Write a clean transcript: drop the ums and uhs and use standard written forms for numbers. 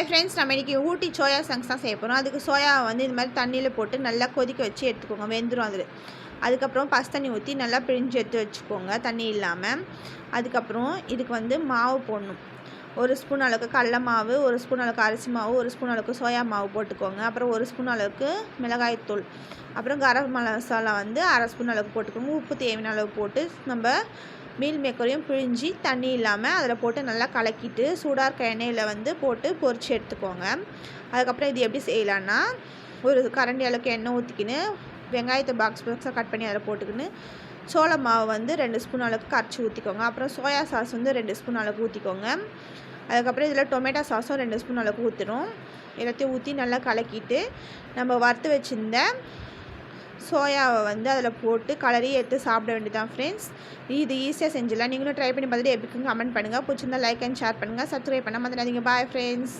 Hi friends, நம்ம இன்றைக்கி ஊட்டி soya chunks தான் செய்ய போகிறோம். அதுக்கு சோயாவை வந்து இது மாதிரி தண்ணியில் போட்டு நல்லா கொதிக்க வச்சு எடுத்துக்கோங்க, வெந்துடும் அதில். அதுக்கப்புறம் பசு தண்ணி ஊற்றி நல்லா பிழிஞ்சு எடுத்து வச்சுக்கோங்க, தண்ணி இல்லாமல். அதுக்கப்புறம் இதுக்கு வந்து மாவு போடணும். 1 ஸ்பூன் அளவுக்கு கடல மாவு, 1 ஸ்பூன் அளவுக்கு அரிசி மாவு, 1 ஸ்பூன் அளவுக்கு சோயா மாவு போட்டுக்கோங்க. அப்புறம் 1 ஸ்பூன் அளவுக்கு மிளகாய்த்தூள், அப்புறம் கரம் மசாலா வந்து 1/2 ஸ்பூன் அளவுக்கு போட்டுக்கோங்க. உப்பு தேவையான அளவு போட்டு நம்ம மீல் மேக்கரையும் பிழிஞ்சி தண்ணி இல்லாமல் அதில் போட்டு நல்லா கலக்கிட்டு சூடாக இருக்க எண்ணெயில் வந்து போட்டு பொரித்து எடுத்துக்கோங்க. அதுக்கப்புறம் இது எப்படி செய்யலான்னா, ஒரு கரண்டி அளவுக்கு எண்ணெய் ஊற்றிக்கின்னு வெங்காயத்தை பாக்ஸாக கட் பண்ணி அதில் போட்டுக்கின்னு சோள மாவு வந்து 2 ஸ்பூன் அளவுக்கு கரைச்சி ஊற்றிக்கோங்க. அப்புறம் சோயா சாஸ் வந்து 2 ஸ்பூன் அளவுக்கு ஊற்றிக்கோங்க. அதுக்கப்புறம் இதில் டொமேட்டோ சாஸும் 2 ஸ்பூன் அளவுக்கு ஊற்றிடும். எல்லாத்தையும் ஊற்றி நல்லா கலக்கிட்டு நம்ம வறுத்து வச்சுருந்த சோயாவை வந்து அதில் போட்டு கலரி எடுத்து சாப்பிட வேண்டியதான் ஃப்ரெண்ட்ஸ். இது ஈஸியாக செஞ்சிடலாம். நீங்களும் ட்ரை பண்ணி பார்த்துட்டு எப்படின்னு கமெண்ட் பண்ணுங்கள். பிடிச்சிருந்தா லைக் அண்ட் ஷேர் பண்ணுங்கள். சப்ஸ்கிரைப் பண்ண மறந்துடாதீங்க. Bye friends.